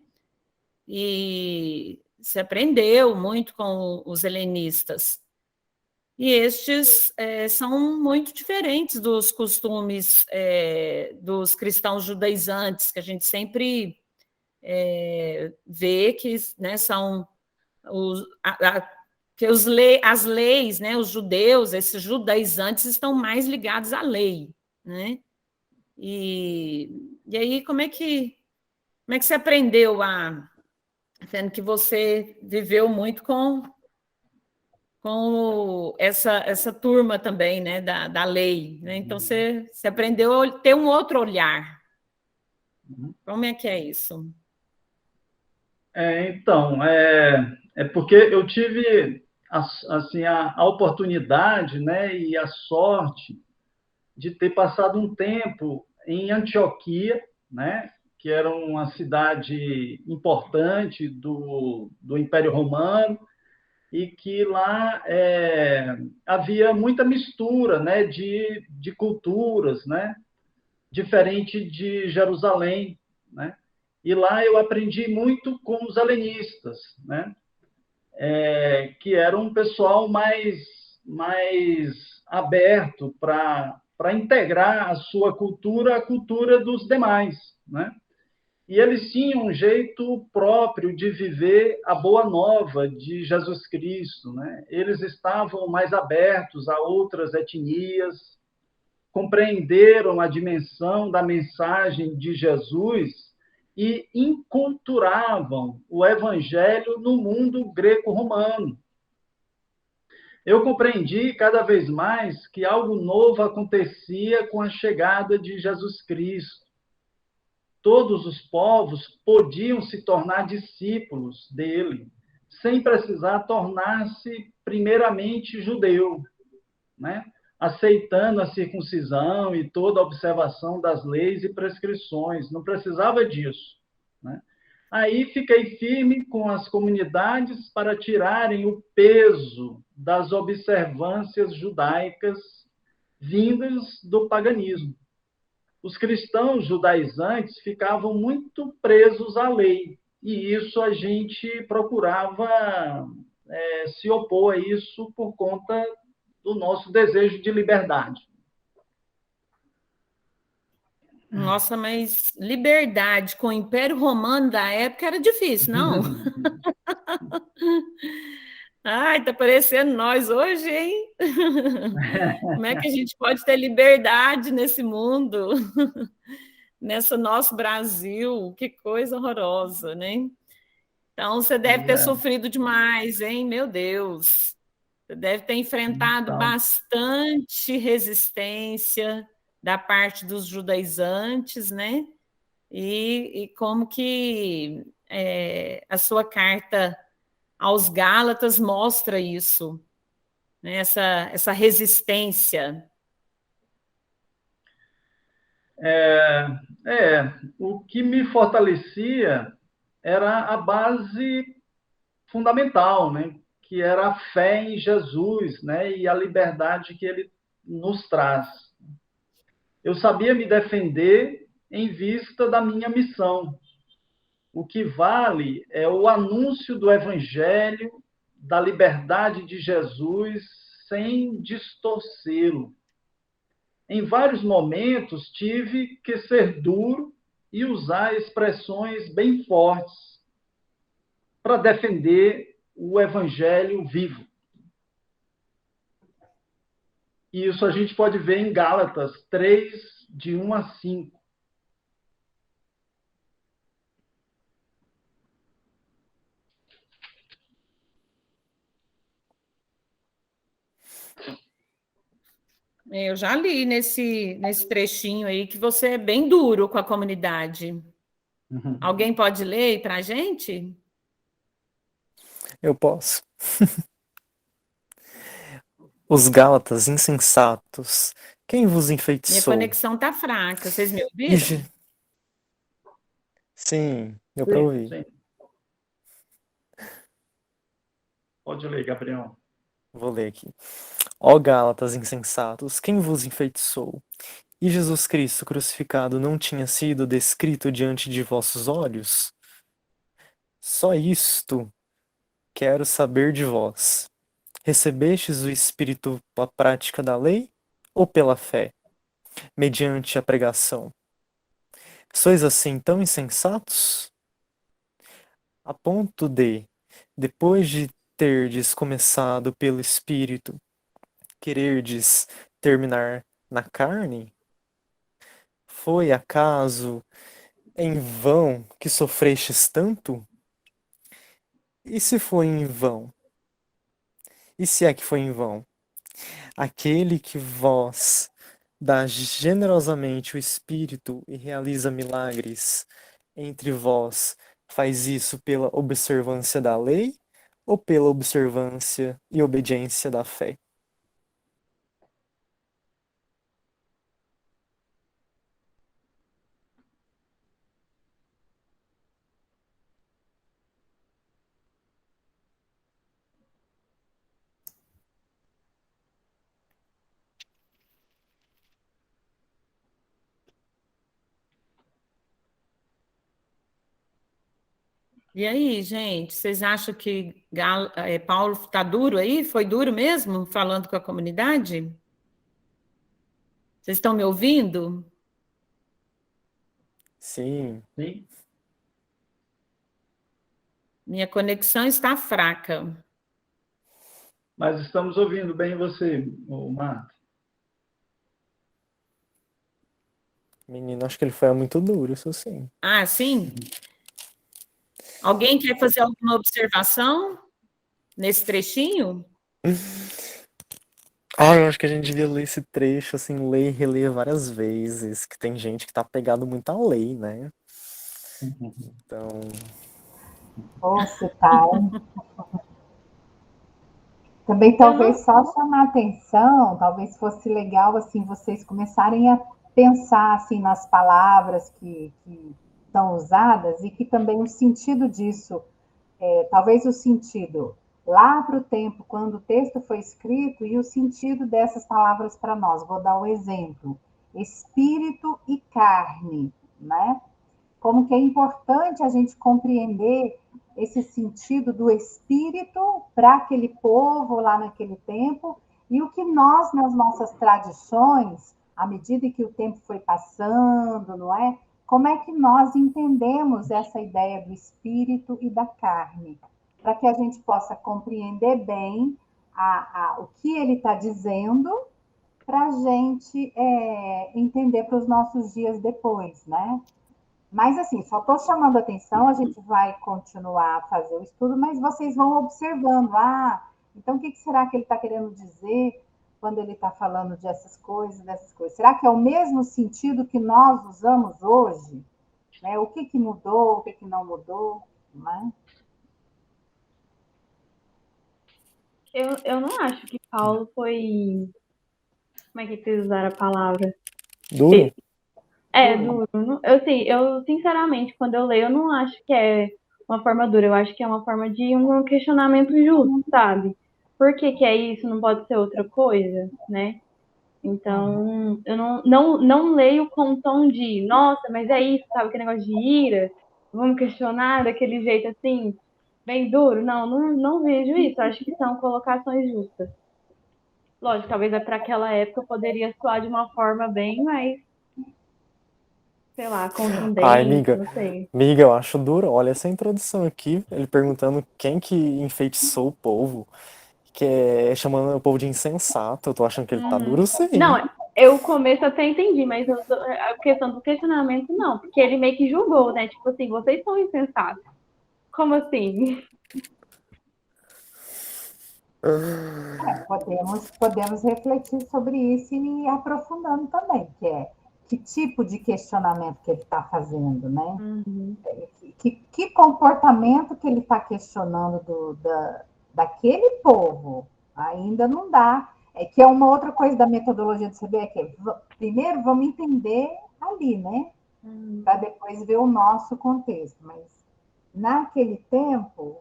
E se aprendeu muito com os helenistas. E estes são muito diferentes dos costumes dos cristãos judaizantes, que a gente sempre vê que, né, são as leis, né, os judeus, esses judaizantes estão mais ligados à lei, né? E aí, como é que você aprendeu sendo que você viveu muito com essa turma também, né, da lei, né? Então, você aprendeu a ter um outro olhar. Como é que é isso? Então, porque eu tive assim, a oportunidade, né, e a sorte de ter passado um tempo em Antioquia, né, que era uma cidade importante do Império Romano, e que lá havia muita mistura, né, de culturas, né, diferente de Jerusalém, né? E lá eu aprendi muito com os helenistas, né? Que era um pessoal mais aberto para integrar a sua cultura à cultura dos demais, né? E eles tinham um jeito próprio de viver a boa nova de Jesus Cristo, né? Eles estavam mais abertos a outras etnias, compreenderam a dimensão da mensagem de Jesus e enculturavam o evangelho no mundo greco-romano. Eu compreendi cada vez mais que algo novo acontecia com a chegada de Jesus Cristo. Todos os povos podiam se tornar discípulos dele, sem precisar tornar-se primeiramente judeu, né? aceitando a circuncisão e toda a observação das leis e prescrições, não precisava disso, né? Aí fiquei firme com as comunidades para tirarem o peso das observâncias judaicas vindas do paganismo. Os cristãos judaizantes ficavam muito presos à lei, e isso a gente procurava se opor a isso por conta do nosso desejo de liberdade. Nossa, mas liberdade com o Império Romano da época era difícil, não? Ai, tá parecendo nós hoje, hein? Como é que a gente pode ter liberdade nesse mundo? Nesse nosso Brasil? Que coisa horrorosa, né? Então, você deve ter sofrido demais, hein? Meu Deus. Você deve ter enfrentado bastante resistência da parte dos judaizantes, né? E como que a sua carta aos Gálatas mostra isso, né? Essa resistência. O que me fortalecia era a base fundamental, né? Que era a fé em Jesus, né? E a liberdade que ele nos traz. Eu sabia me defender em vista da minha missão. O que vale é o anúncio do Evangelho, da liberdade de Jesus, sem distorcê-lo. Em vários momentos, tive que ser duro e usar expressões bem fortes para defender o Evangelho vivo. E isso a gente pode ver em Gálatas 3, de 1 a 5. Eu já li nesse trechinho aí que você é bem duro com a comunidade. Alguém pode ler para a gente? Eu posso. Os Gálatas insensatos, quem vos Minha enfeitiçou? conexão está fraca, vocês me ouviram? Sim, deu para ouvir. Sim. Pode ler, Gabriel. Vou ler aqui. Ó Gálatas insensatos, quem vos enfeitiçou? E Jesus Cristo crucificado não tinha sido descrito diante de vossos olhos? Só isto quero saber de vós. Recebestes o Espírito pela prática da lei ou pela fé, mediante a pregação? Sois assim tão insensatos? A ponto de, depois de terdes começado pelo Espírito, quererdes terminar na carne? Foi acaso em vão que sofrestes tanto? E se foi em vão? E se é que foi em vão? Aquele que vós dá generosamente o Espírito e realiza milagres entre vós, faz isso pela observância da lei ou pela observância e obediência da fé? E aí, gente, vocês acham que Paulo está duro aí? Foi duro mesmo, falando com a comunidade? Vocês estão me ouvindo? Sim. Sim. Minha conexão está fraca. Mas estamos ouvindo bem você, Marta. Menino, acho que ele foi muito duro, isso sim. Ah, sim? Alguém quer fazer alguma observação nesse trechinho? Eu acho que a gente devia ler esse trecho, assim, ler e reler várias vezes, que tem gente que tá pegado muito à lei, né? Então... Você tá... Também talvez só chamar atenção, talvez fosse legal assim vocês começarem a pensar assim nas palavras que são usadas e que também o sentido disso, talvez o sentido lá para o tempo, quando o texto foi escrito, e o sentido dessas palavras para nós. Vou dar um exemplo: espírito e carne, né? Como que é importante a gente compreender esse sentido do espírito para aquele povo lá naquele tempo, e o que nós, nas nossas tradições, à medida que o tempo foi passando, não é? Como é que nós entendemos essa ideia do espírito e da carne? Para que a gente possa compreender bem o que ele está dizendo, para a gente entender para os nossos dias depois, né? Mas, assim, só estou chamando a atenção, a gente vai continuar a fazer o estudo, mas vocês vão observando. Então o que será que ele está querendo dizer quando ele está falando dessas coisas, dessas coisas? Será que é o mesmo sentido que nós usamos hoje? Né? O que mudou, o que não mudou? Né? Eu não acho que Paulo foi... Como é que vocês usaram a palavra? Duro? Duro. Eu, sinceramente, quando eu leio, eu não acho que é uma forma dura. Eu acho que é uma forma de um questionamento justo, sabe? Por que é isso? Não pode ser outra coisa, né? Então, eu não leio com tom de, nossa, mas é isso, sabe? Que negócio de ira. Vamos questionar daquele jeito assim, bem duro. Não vejo isso. Acho que são colocações justas. Lógico, talvez para aquela época poderia soar de uma forma bem mais, sei lá, Ai, contundente, não sei. amiga, eu acho duro. Olha essa introdução aqui, ele perguntando quem que enfeitiçou o povo, que é chamando o povo de insensato. Eu tô achando que ele tá duro sim. Não, eu o começo até entendi, mas a questão do questionamento não, porque ele meio que julgou, né? Tipo assim, vocês são insensatos. Como assim? Podemos refletir sobre isso e ir aprofundando também, que tipo de questionamento que ele está fazendo, né? Que comportamento que ele está questionando daquele povo? Ainda não dá. Que é uma outra coisa da metodologia do CBE, que primeiro vamos entender ali, né? Para depois ver o nosso contexto. Mas naquele tempo,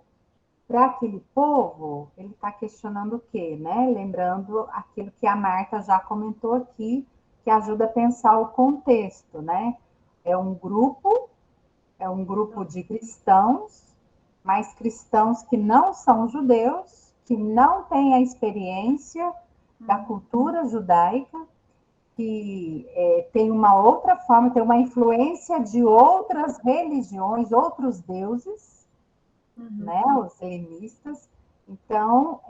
para aquele povo, ele está questionando o quê, né? Lembrando aquilo que a Marta já comentou aqui, que ajuda a pensar o contexto, né? É um grupo de cristãos, mas cristãos que não são judeus, que não têm a experiência da cultura judaica, que tem uma outra forma, tem uma influência de outras religiões, outros deuses, né, os helenistas. Então,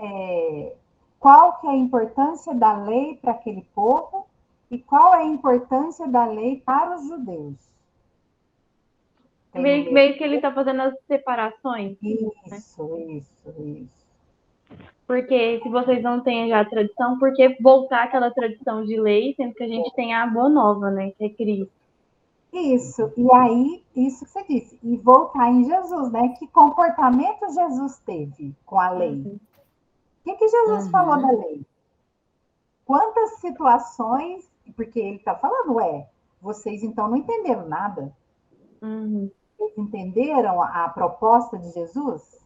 qual que é a importância da lei para aquele povo e qual é a importância da lei para os judeus? Meio que ele está fazendo as separações. Isso. Porque se vocês não têm já a tradição, por que voltar àquela tradição de lei, sendo que a gente tem a boa nova, né, que é Cristo? Isso, e aí, isso que você disse, e voltar em Jesus, né? Que comportamento Jesus teve com a lei? O que Jesus falou da lei? Quantas situações, porque ele está falando, vocês então não entenderam nada? Vocês entenderam a proposta de Jesus?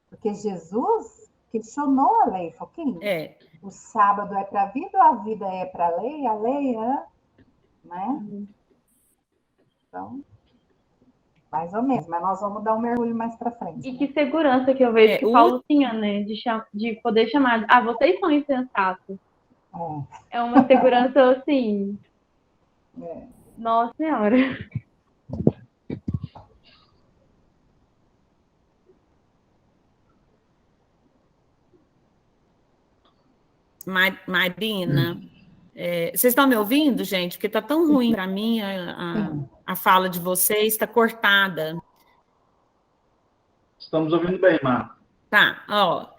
Porque Jesus questionou a lei, falou, o sábado é para a vida ou a vida é para a lei é, né? Então, mais ou menos, mas nós vamos dar um mergulho mais para frente. E que segurança que eu vejo que Paulo tinha, né? De poder chamar, vocês são insensatos. É uma segurança assim. Nossa Senhora. Marina, vocês estão me ouvindo, gente? Porque está tão ruim para mim a fala de vocês, está cortada. Estamos ouvindo bem, Marta. Tá,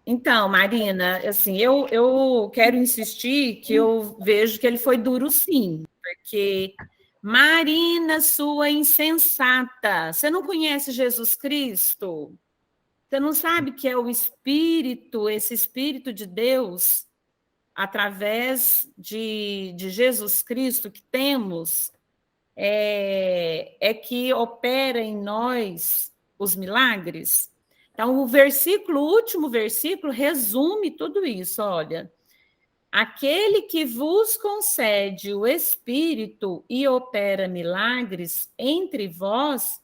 então, Marina, assim, eu quero insistir que eu vejo que ele foi duro sim, porque Marina, sua insensata, você não conhece Jesus Cristo? Você não sabe que é o Espírito, esse Espírito de Deus, através de Jesus Cristo que temos, que opera em nós os milagres? Então, o último versículo, resume tudo isso, olha. Aquele que vos concede o Espírito e opera milagres entre vós,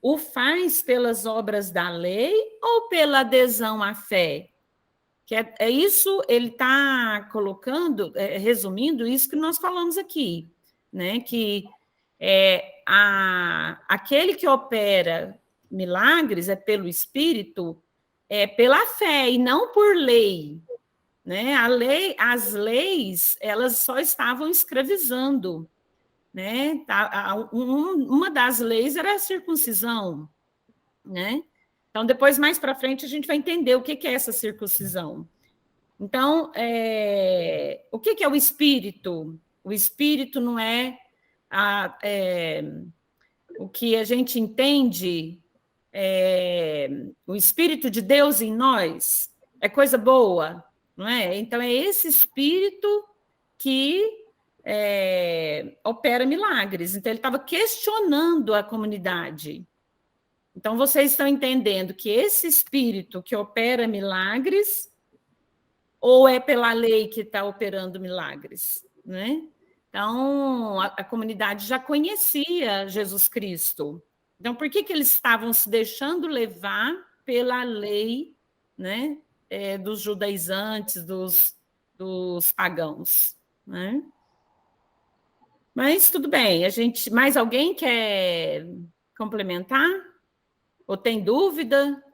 o faz pelas obras da lei ou pela adesão à fé? Que é isso, ele está colocando, resumindo isso que nós falamos aqui, né? Que aquele que opera milagres é pelo Espírito, é pela fé e não por lei, né? As leis, elas só estavam escravizando, né? Uma das leis era a circuncisão, né? Então, depois, mais para frente, a gente vai entender o que é essa circuncisão. Então, o que é o Espírito? O Espírito não o que a gente entende, o Espírito de Deus em nós, é coisa boa, não é? Então, é esse Espírito que opera milagres. Então, ele estava questionando a comunidade. Então, vocês estão entendendo que esse Espírito que opera milagres, ou é pela lei que está operando milagres, né? Então, a comunidade já conhecia Jesus Cristo. Então, por que eles estavam se deixando levar pela lei, né, dos judaizantes, dos pagãos, né? Mas tudo bem, mais alguém quer complementar? Ou tem dúvida?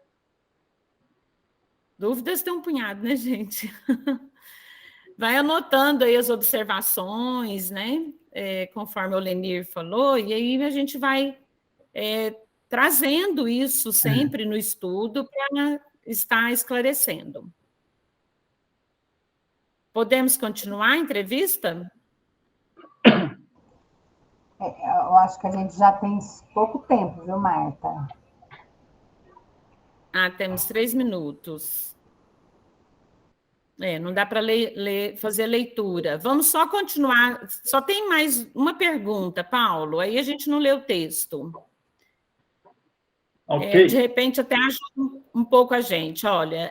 Dúvidas tem um punhado, né, gente? Vai anotando aí as observações, né? Conforme o Lenir falou, e aí a gente vai trazendo isso sempre no estudo para estar esclarecendo. Podemos continuar a entrevista? Eu acho que a gente já tem pouco tempo, viu, Marta? Temos 3 minutos. Não dá para fazer leitura. Vamos só continuar. Só tem mais uma pergunta, Paulo. Aí a gente não lê o texto. Ok. De repente, até ajuda um pouco a gente. Olha,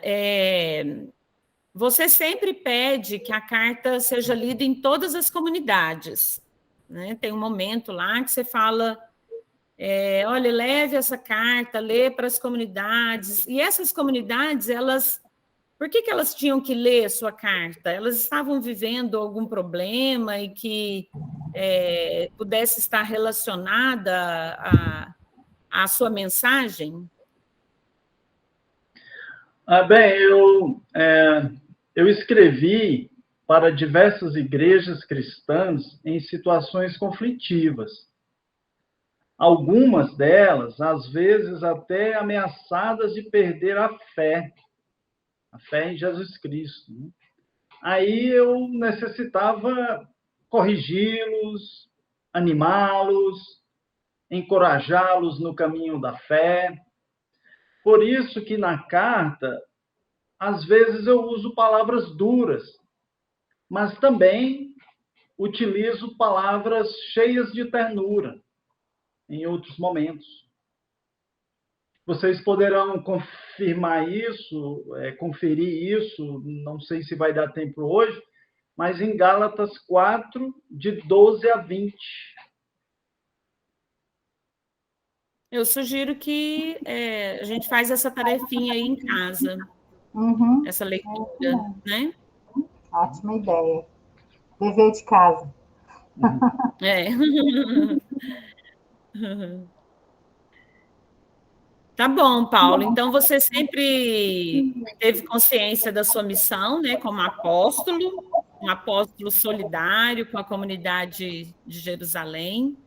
você sempre pede que a carta seja lida em todas as comunidades, né? Tem um momento lá que você fala... olha, leve essa carta, lê para as comunidades. E essas comunidades, por que elas tinham que ler a sua carta? Elas estavam vivendo algum problema e que pudesse estar relacionada à sua mensagem? Bem, eu escrevi para diversas igrejas cristãs em situações conflitivas. Algumas delas, às vezes, até ameaçadas de perder a fé em Jesus Cristo, né? Aí eu necessitava corrigi-los, animá-los, encorajá-los no caminho da fé. Por isso que na carta, às vezes eu uso palavras duras, mas também utilizo palavras cheias de ternura em outros momentos. Vocês poderão confirmar isso, conferir isso, não sei se vai dar tempo hoje, mas em Gálatas 4, de 12 a 20. Eu sugiro que a gente faz essa tarefinha aí em casa, essa leitura, né? Ótima ideia. Dever de casa. Tá bom, Paulo. Então, você sempre teve consciência da sua missão, né, como apóstolo, um apóstolo solidário com a comunidade de Jerusalém,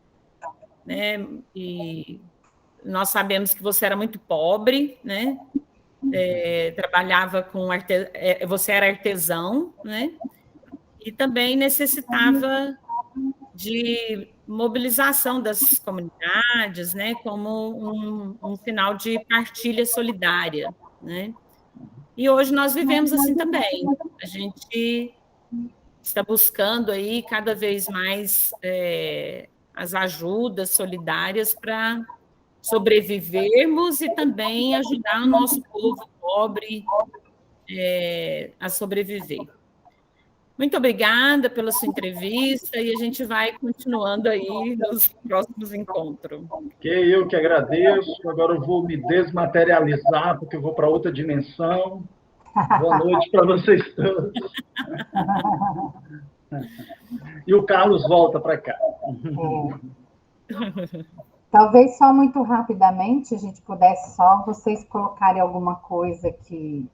né? E nós sabemos que você era muito pobre, né? Trabalhava você era artesão, né? E também necessitava de mobilização das comunidades, né, como um sinal de partilha solidária, né? E hoje nós vivemos assim também. A gente está buscando aí cada vez mais as ajudas solidárias para sobrevivermos e também ajudar o nosso povo pobre a sobreviver. Muito obrigada pela sua entrevista e a gente vai continuando aí nos próximos encontros. Eu que agradeço. Agora eu vou me desmaterializar, porque eu vou para outra dimensão. Boa noite para vocês todos. E o Carlos volta para cá. Talvez só muito rapidamente a gente pudesse só vocês colocarem alguma coisa que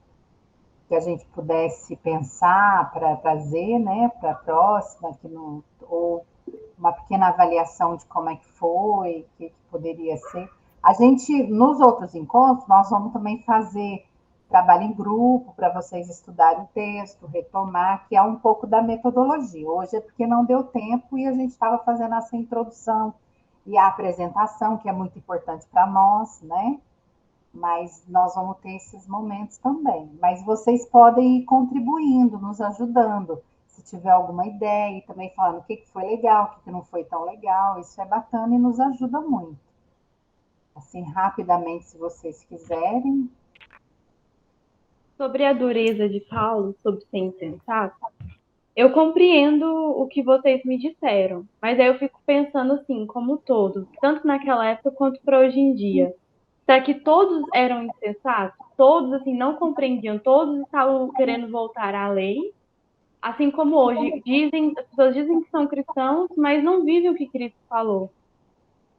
a gente pudesse pensar para trazer, né, para a próxima, ou uma pequena avaliação de como é que foi, o que poderia ser. A gente, nos outros encontros, nós vamos também fazer trabalho em grupo para vocês estudarem o texto, retomar, que é um pouco da metodologia. Hoje é porque não deu tempo e a gente estava fazendo essa introdução e a apresentação, que é muito importante para nós, né? Mas nós vamos ter esses momentos também. Mas vocês podem ir contribuindo, nos ajudando. Se tiver alguma ideia e também falando o que foi legal, o que não foi tão legal, isso é bacana e nos ajuda muito. Assim, rapidamente, se vocês quiserem. Sobre a dureza de Paulo, sobre ser insensato, eu compreendo o que vocês me disseram, mas aí eu fico pensando assim, como todo, tanto naquela época quanto para hoje em dia. Será que todos eram insensatos? Todos, assim, não compreendiam, todos estavam querendo voltar à lei? Assim como hoje, as pessoas dizem que são cristãos, mas não vivem o que Cristo falou.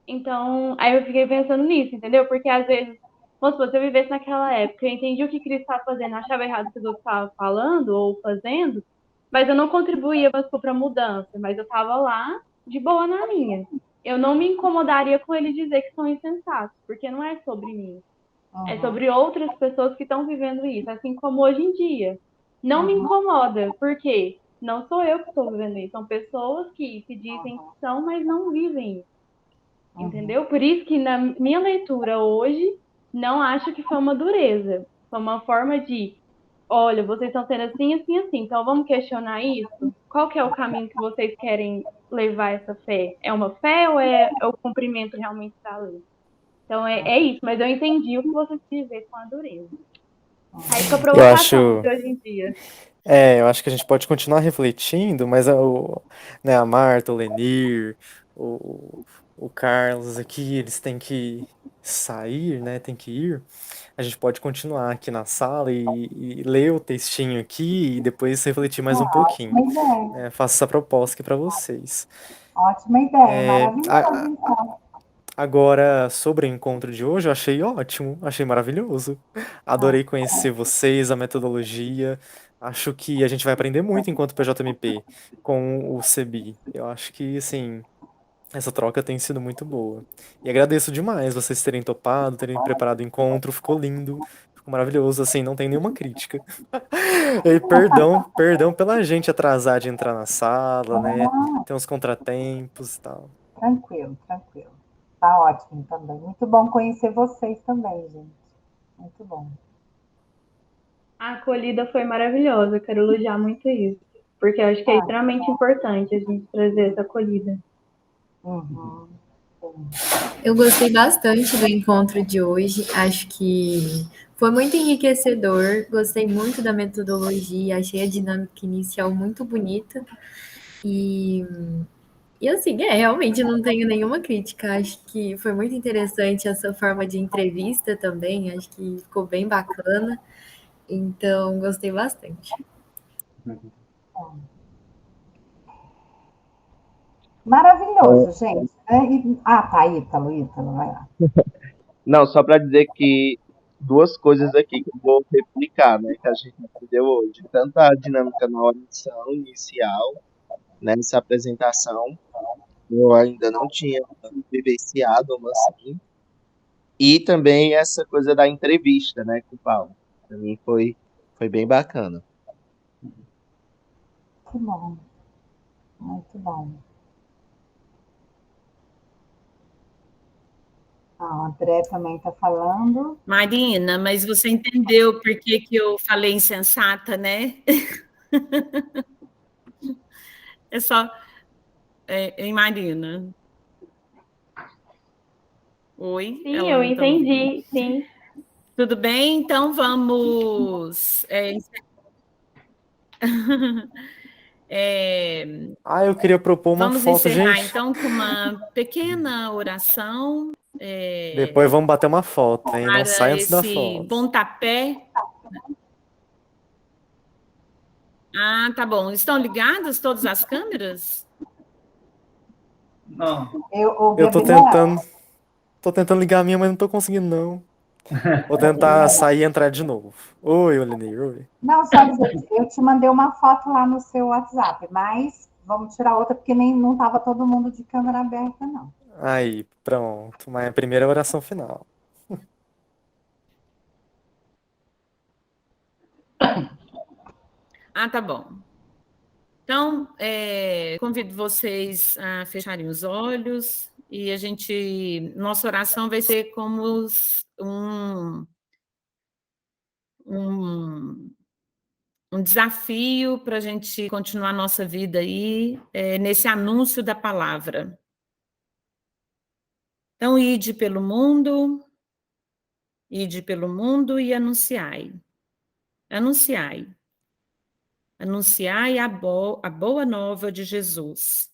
Então, aí eu fiquei pensando nisso, entendeu? Porque às vezes, vamos supor, se eu vivesse naquela época, eu entendi o que Cristo estava fazendo, achava errado o que os outros estavam falando ou fazendo, mas eu não contribuía para a mudança, mas eu estava lá de boa na minha. Eu não me incomodaria com ele dizer que são insensatos, porque não é sobre mim. É sobre outras pessoas que estão vivendo isso, assim como hoje em dia. Não me incomoda, porque não sou eu que estou vivendo isso, são pessoas que se dizem que são, mas não vivem isso. Entendeu? Por isso que na minha leitura hoje, não acho que foi uma dureza. Foi uma forma de, olha, vocês estão sendo assim, assim, assim, então vamos questionar isso? Qual que é o caminho que vocês querem levar essa fé? É uma fé ou é o cumprimento realmente da lei? Então é isso, mas eu entendi o que vocês quis dizer com a dureza. Aí fica a Eu provocação acho, de hoje em dia. eu acho que a gente pode continuar refletindo, mas né, a Marta, o Lenir, o, o Carlos aqui, eles têm que sair, né? Tem que ir. A gente pode continuar aqui na sala e ler o textinho aqui e depois refletir mais um pouquinho. Ótima ideia. Faço essa proposta aqui para vocês. Ótima ideia, É, maravilhoso, então. Agora, sobre o encontro de hoje, eu achei ótimo, achei maravilhoso. Adorei conhecer vocês, a metodologia. Acho que a gente vai aprender muito enquanto PJMP com o CEBI. Eu acho que, assim, essa troca tem sido muito boa. E agradeço demais vocês terem topado, terem preparado o encontro. Ficou lindo, ficou maravilhoso, assim, não tem nenhuma crítica. E perdão pela gente atrasar de entrar na sala, né? Tem uns contratempos e tal. Tranquilo, tranquilo. Tá ótimo também. Muito bom conhecer vocês também, gente. Muito bom. A acolhida foi maravilhosa, eu quero elogiar muito isso. Porque eu acho que é extremamente importante a gente trazer essa acolhida. Eu gostei bastante do encontro de hoje. Acho que foi muito enriquecedor. Gostei muito da metodologia. Achei a dinâmica inicial muito bonita. E assim, realmente não tenho nenhuma crítica. Acho que foi muito interessante essa forma de entrevista também. Acho que ficou bem bacana. Então, gostei bastante. Maravilhoso, gente. Tá, Ítalo, vai lá. Não, só para dizer que duas coisas aqui que eu vou replicar, né, que a gente aprendeu hoje. Tanto a dinâmica na oração inicial, né, nessa apresentação, eu ainda não tinha vivenciado uma assim. E também essa coisa da entrevista, né, com o Paulo. Para mim foi bem bacana. Que bom. Muito bom. A André também está falando. Marina, mas você entendeu por que eu falei insensata, né? É só... Hein, Marina? Oi, Sim, ela eu não está ouvindo. entendi, sim. Tudo bem? Então vamos... Eu queria propor uma Vamos foto, encerrar, gente. então, com uma pequena oração Depois vamos bater uma foto, hein? Não para sai antes da esse foto. pontapé. Ah, tá bom. Estão ligadas todas as câmeras? Não. Eu tô tentando ligar a minha, mas não tô conseguindo, não. Vou tentar sair e entrar de novo. Oi, Olinei, oi. Não, só dizer, eu te mandei uma foto lá no seu WhatsApp, mas vamos tirar outra, porque não estava todo mundo de câmera aberta, não. Aí, pronto. Mas a primeira oração final. Ah, tá bom. Então, convido vocês a fecharem os olhos e nossa oração vai ser como um desafio para a gente continuar nossa vida aí, nesse anúncio da palavra. Então, ide pelo mundo e anunciai. Anunciai. Anunciai a boa nova de Jesus.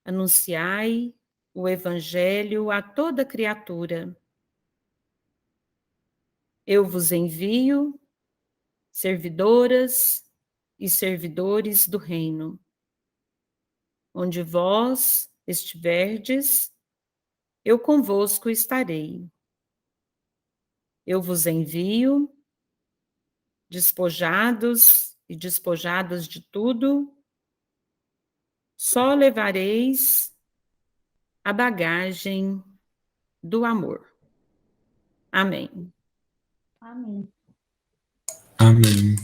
Anunciai o evangelho a toda criatura. Eu vos envio, servidoras e servidores do reino. Onde vós estiverdes, eu convosco estarei. Eu vos envio, despojados e despojadas de tudo, só levareis a bagagem do amor. Amém. Amém. Amém.